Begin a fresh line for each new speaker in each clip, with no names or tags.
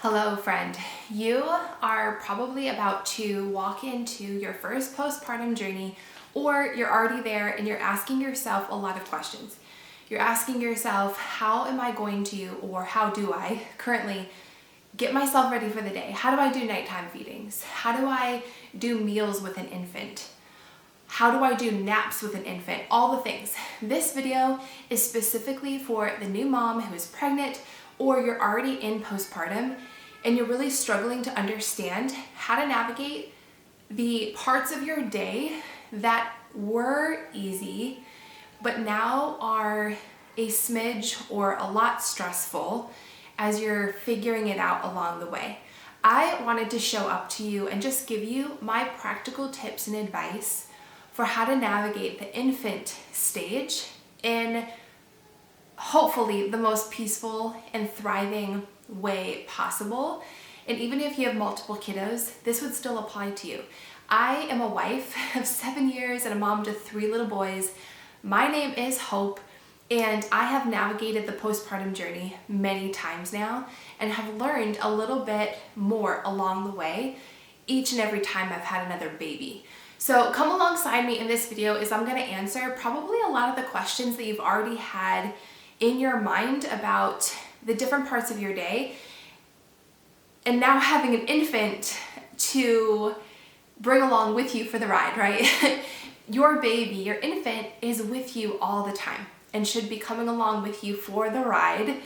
Hello, friend. You are probably about to walk into your first postpartum journey, or you're already there and you're asking yourself a lot of questions. You're asking yourself, how am I going to, or how do I currently get myself ready for the day? How do I do nighttime feedings? How do I do meals with an infant? How do I do naps with an infant? All the things. This video is specifically for the new mom who is pregnant, or you're already in postpartum and you're really struggling to understand how to navigate the parts of your day that were easy but now are a smidge or a lot stressful as you're figuring it out along the way. I wanted to show up to you and just give you my practical tips and advice for how to navigate the infant stage in hopefully the most peaceful and thriving way possible. And even if you have multiple kiddos, this would still apply to you. I am a wife of 7 years and a mom to 3 little boys. My name is Hope, and I have navigated the postpartum journey many times now and have learned a little bit more along the way each and every time I've had another baby. So come alongside me in this video as I'm going to answer probably a lot of the questions that you've already had in your mind about the different parts of your day, and now having an infant to bring along with you for the ride, right? Your baby, your infant is with you all the time and should be coming along with you for the ride.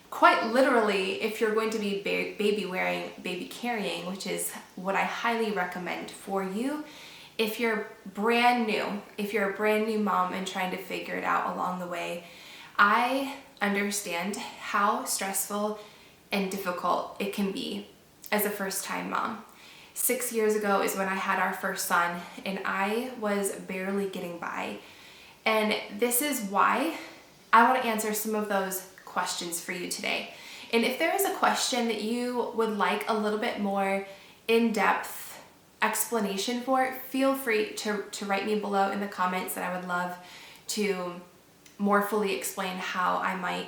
Quite literally, if you're going to be baby carrying, which is what I highly recommend for you. If you're brand new, if you're a brand new mom and trying to figure it out along the way, I understand how stressful and difficult it can be as a first-time mom. 6 years ago is when I had our first son, and I was barely getting by. And this is why I want to answer some of those questions for you today. And if there is a question that you would like a little bit more in-depth explanation for, feel free to write me below in the comments, and I would love to more fully explain how I might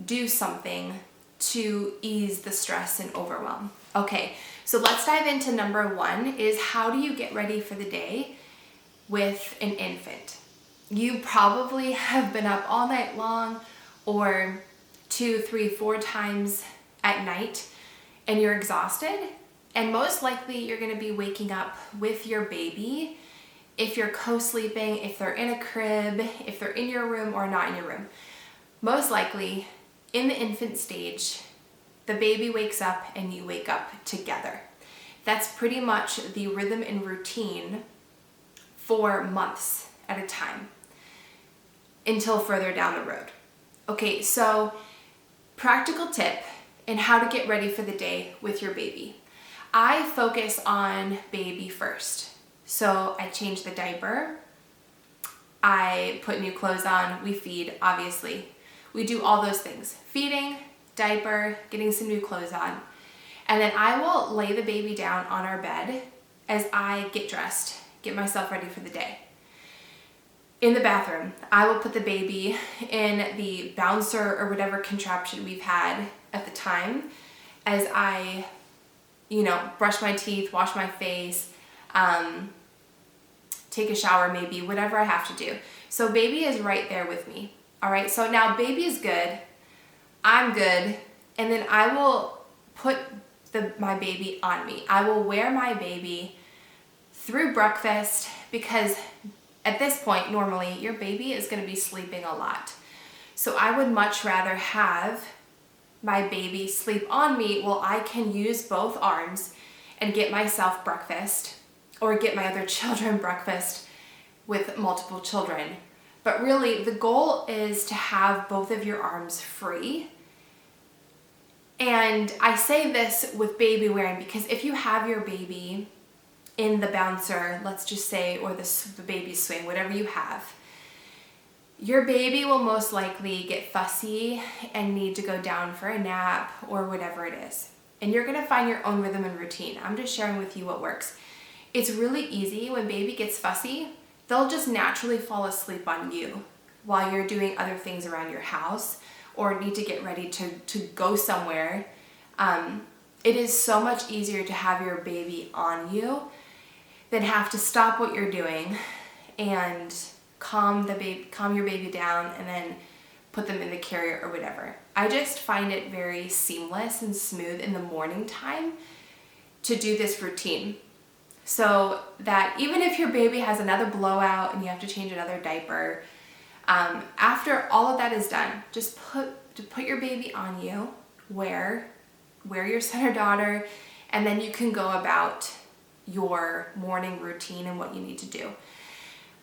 do something to ease the stress and overwhelm. Okay, so let's dive into number 1 is how do you get ready for the day with an infant? You probably have been up all night long or 2, 3, 4 times at night and you're exhausted, and most likely you're going to be waking up with your baby. If you're co-sleeping, if they're in a crib, if they're in your room or not in your room. Most likely, in the infant stage, the baby wakes up and you wake up together. That's pretty much the rhythm and routine for months at a time until further down the road. Okay, so practical tip in how to get ready for the day with your baby. I focus on baby first. So I change the diaper, I put new clothes on, we feed, obviously. We do all those things. Feeding, diaper, getting some new clothes on. And then I will lay the baby down on our bed as I get dressed, get myself ready for the day. In the bathroom, I will put the baby in the bouncer or whatever contraption we've had at the time as I, brush my teeth, wash my face, take a shower maybe, whatever I have to do. So baby is right there with me. All right, so now baby is good, I'm good, and then I will put my baby on me. I will wear my baby through breakfast because at this point, normally your baby is going to be sleeping a lot. So I would much rather have my baby sleep on me while I can use both arms and get myself breakfast or get my other children breakfast with multiple children. But really, the goal is to have both of your arms free. And I say this with baby wearing because if you have your baby in the bouncer, let's just say, or the baby swing, whatever you have, your baby will most likely get fussy and need to go down for a nap or whatever it is. And you're gonna find your own rhythm and routine. I'm just sharing with you what works. It's really easy when baby gets fussy, they'll just naturally fall asleep on you while you're doing other things around your house or need to get ready to go somewhere. It is so much easier to have your baby on you than have to stop what you're doing and calm your baby down and then put them in the carrier or whatever. I just find it very seamless and smooth in the morning time to do this routine. So that even if your baby has another blowout and you have to change another diaper, after all of that is done, just put your baby on you, wear your son or daughter, and then you can go about your morning routine and what you need to do.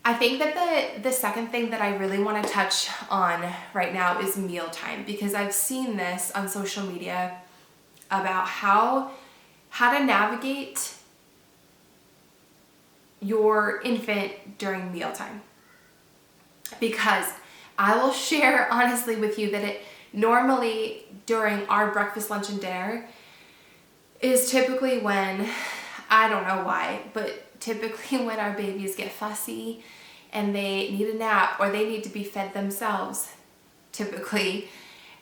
I think that the second thing that I really want to touch on right now is mealtime, because I've seen this on social media about how to navigate your infant during mealtime. Because I will share honestly with you that it normally during our breakfast, lunch, and dinner is typically when, I don't know why, but typically when our babies get fussy and they need a nap or they need to be fed themselves, typically.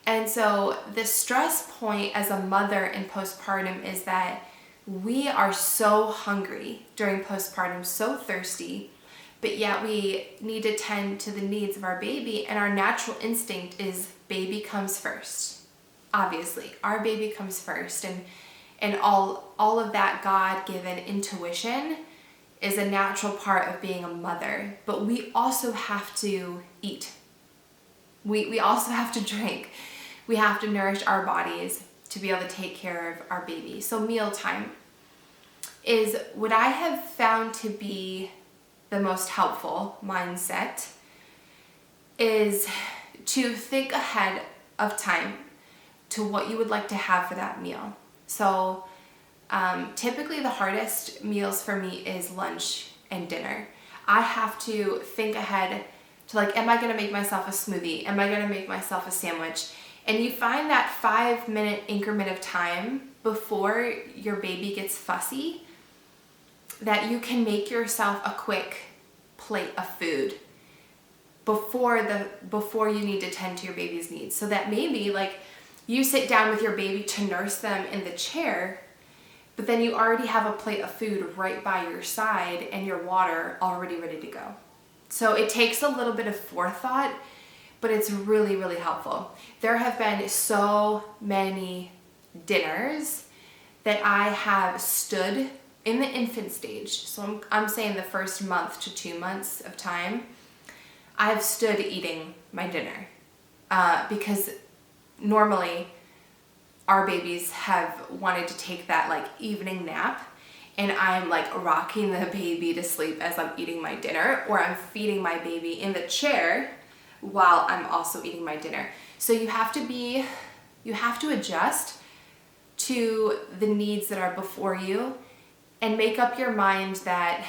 And so the stress point as a mother in postpartum is that we are so hungry during postpartum, so thirsty, but yet we need to tend to the needs of our baby, and our natural instinct is baby comes first. Obviously, our baby comes first, and all of that God-given intuition is a natural part of being a mother. But we also have to eat. We also have to drink. We have to nourish our bodies to be able to take care of our baby. So mealtime is what I have found to be the most helpful mindset, is to think ahead of time to what you would like to have for that meal. So typically the hardest meals for me is lunch and dinner. I have to think ahead to am I gonna make myself a smoothie? Am I gonna make myself a sandwich? And you find that 5-minute increment of time before your baby gets fussy that you can make yourself a quick plate of food before you need to tend to your baby's needs. So that maybe you sit down with your baby to nurse them in the chair, but then you already have a plate of food right by your side and your water already ready to go. So it takes a little bit of forethought, but it's really, really helpful. There have been so many dinners that I have stood in the infant stage. So I'm saying the first month to 2 months of time, I have stood eating my dinner because normally our babies have wanted to take that evening nap, and I'm rocking the baby to sleep as I'm eating my dinner, or I'm feeding my baby in the chair while I'm also eating my dinner. So you have to adjust to the needs that are before you and make up your mind that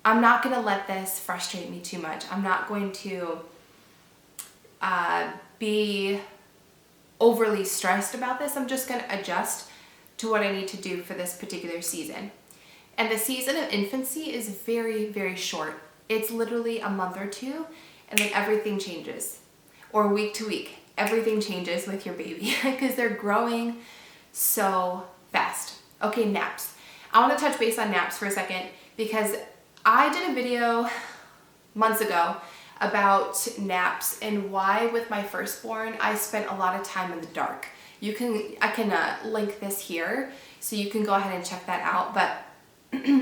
I'm not going to let this frustrate me too much. I'm not going to be overly stressed about this. I'm just going to adjust to what I need to do for this particular season. And the season of infancy is very, very short. It's literally a month or two, and then everything changes. Or week to week, everything changes with your baby because they're growing so fast. Okay, naps. I want to touch base on naps for a second because I did a video months ago about naps and why with my firstborn I spent a lot of time in the dark. I can link this here so you can go ahead and check that out. But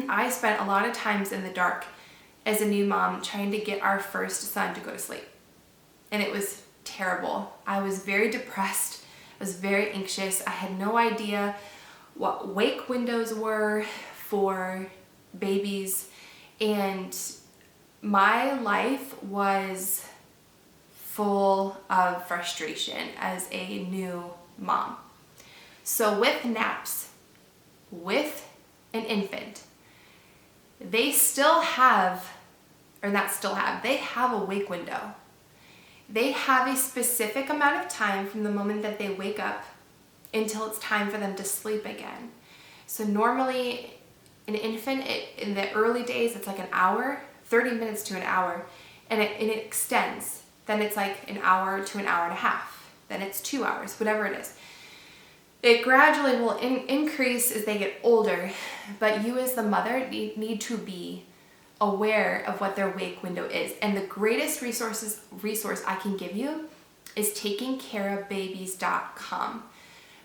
I spent a lot of times in the dark as a new mom trying to get our first son to go to sleep. And it was terrible. I was very depressed. I was very anxious. I had no idea what wake windows were for babies, and my life was full of frustration as a new mom. So with naps, with an infant, they have a wake window. They have a specific amount of time from the moment that they wake up until it's time for them to sleep again. So normally an infant, in the early days, it's an hour, 30 minutes to an hour, and it extends. Then it's an hour to an hour and a half. Then it's 2 hours, whatever it is. It gradually will increase as they get older, but you as the mother need to be aware of what their wake window is. And the greatest resource I can give you is takingcareofbabies.com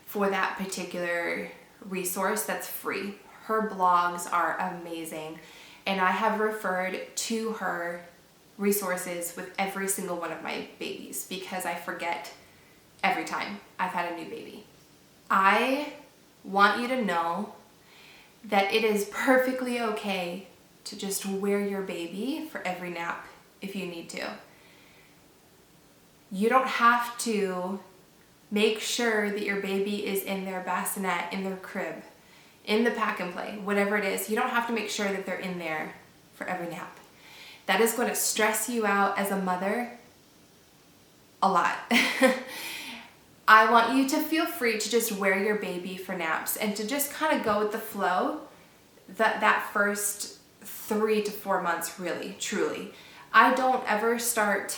for that particular resource that's free. Her blogs are amazing, and I have referred to her resources with every single one of my babies because I forget every time I've had a new baby. I want you to know that it is perfectly okay to just wear your baby for every nap if you need to. You don't have to make sure that your baby is in their bassinet, in their crib, in the pack and play, whatever it is. You don't have to make sure that they're in there for every nap. That is going to stress you out as a mother a lot. I want you to feel free to just wear your baby for naps and to just kind of go with the flow that first 3 to 4 months, really, truly. I don't ever start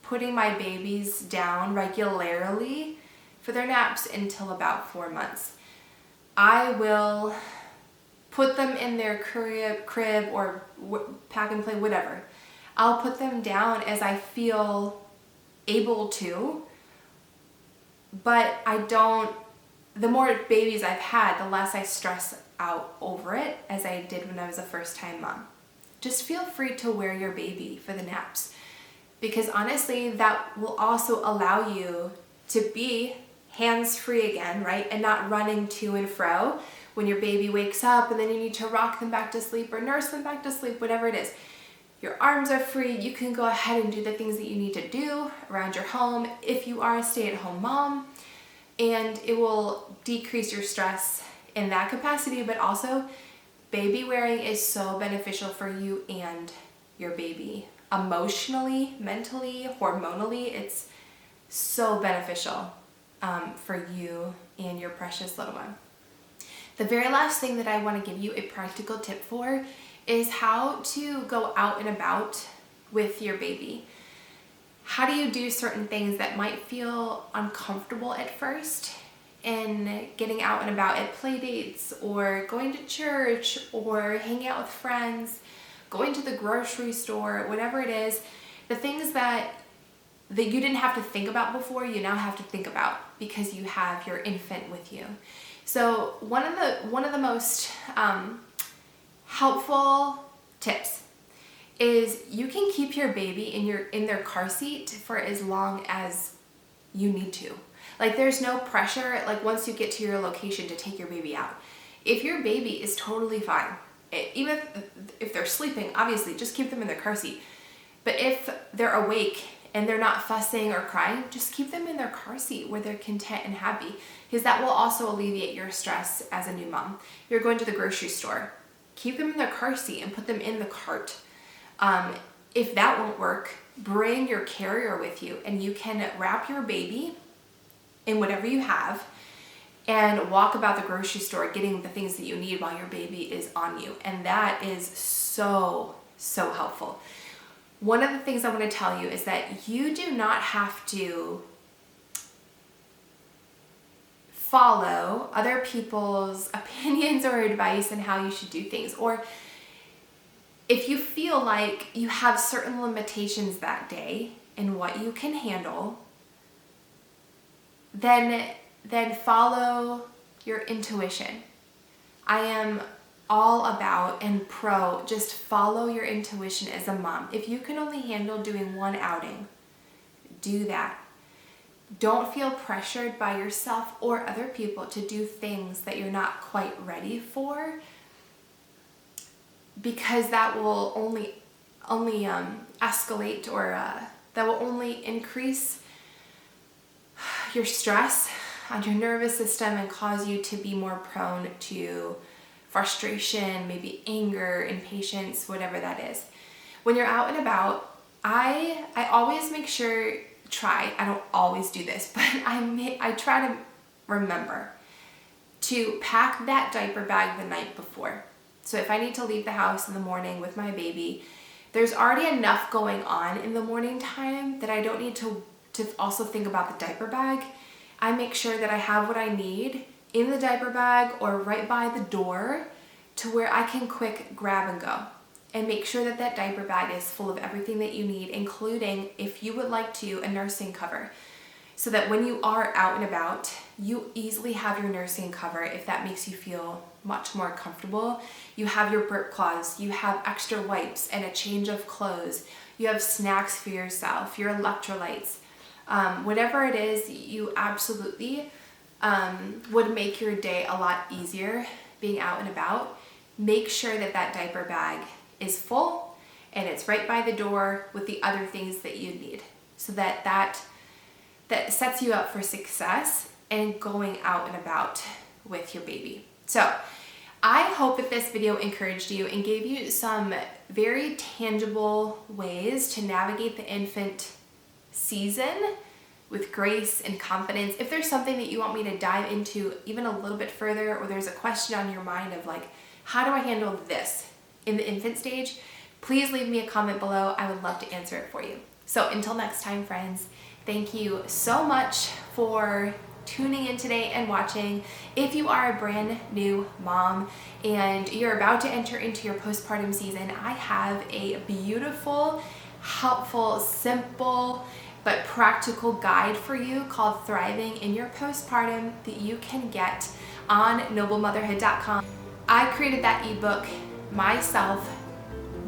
putting my babies down regularly for their naps until about 4 months. I will put them in their crib or pack and play, whatever. I'll put them down as I feel able to, but the more babies I've had, the less I stress out over it as I did when I was a first-time mom. Just feel free to wear your baby for the naps, because honestly, that will also allow you to be hands-free again, right? And not running to and fro when your baby wakes up and then you need to rock them back to sleep or nurse them back to sleep, whatever it is. Your arms are free. You can go ahead and do the things that you need to do around your home if you are a stay-at-home mom, and it will decrease your stress in that capacity. But also, baby wearing is so beneficial for you and your baby. Emotionally, mentally, hormonally, it's so beneficial for you and your precious little one. The very last thing that I want to give you a practical tip for is how to go out and about with your baby. How do you do certain things that might feel uncomfortable at first in getting out and about at play dates or going to church or hanging out with friends, going to the grocery store, whatever it is, the things that you didn't have to think about before, you now have to think about because you have your infant with you. So one of the most helpful tips is you can keep your baby in their car seat for as long as you need to. Like, there's no pressure, like, once you get to your location to take your baby out. If your baby is totally fine, even if they're sleeping, obviously, just keep them in their car seat. But if they're awake and they're not fussing or crying, just keep them in their car seat where they're content and happy, because that will also alleviate your stress as a new mom. You're going to the grocery store, keep them in their car seat and put them in the cart. If that won't work, bring your carrier with you and you can wrap your baby in whatever you have and walk about the grocery store getting the things that you need while your baby is on you. And that is so, so helpful. One of the things I want to tell you is that you do not have to follow other people's opinions or advice on how you should do things. Or if you feel like you have certain limitations that day in what you can handle, then follow your intuition. I am all about and pro just follow your intuition as a mom. If you can only handle doing one outing, do that. Don't feel pressured by yourself or other people to do things that you're not quite ready for, because that will only escalate, or that will only increase your stress on your nervous system and cause you to be more prone to frustration, maybe anger, impatience, whatever that is. When you're out and about, I always make sure, I don't always do this, but I try to remember to pack that diaper bag the night before. So if I need to leave the house in the morning with my baby, there's already enough going on in the morning time that I don't need to also think about the diaper bag. I make sure that I have what I need in the diaper bag or right by the door to where I can quick grab and go. And make sure that that diaper bag is full of everything that you need, including, if you would like to, a nursing cover. So that when you are out and about, you easily have your nursing cover if that makes you feel much more comfortable. You have your burp cloths, you have extra wipes and a change of clothes. You have snacks for yourself, your electrolytes. Whatever it is, you absolutely would make your day a lot easier being out and about. Make sure that that diaper bag is full and it's right by the door with the other things that you need, so that sets you up for success and going out and about with your baby. So I hope that this video encouraged you and gave you some very tangible ways to navigate the infant season with grace and confidence. If there's something that you want me to dive into even a little bit further, or there's a question on your mind of like, how do I handle this in the infant stage, please leave me a comment below. I would love to answer it for you. So until next time, friends, thank you so much for tuning in today and watching. If you are a brand new mom and you're about to enter into your postpartum season, I have a beautiful, helpful, simple, but practical guide for you called Thriving in Your Postpartum that you can get on noblemotherhood.com. I created that ebook myself,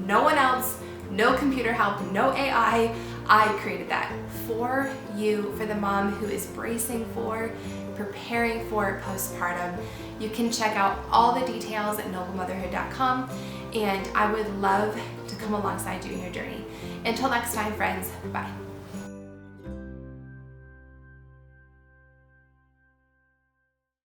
no one else, no computer help, no AI. I created that for you, for the mom who is bracing for, preparing for postpartum. You can check out all the details at noblemotherhood.com, and I would love to come alongside you in your journey. Until next time, friends, bye.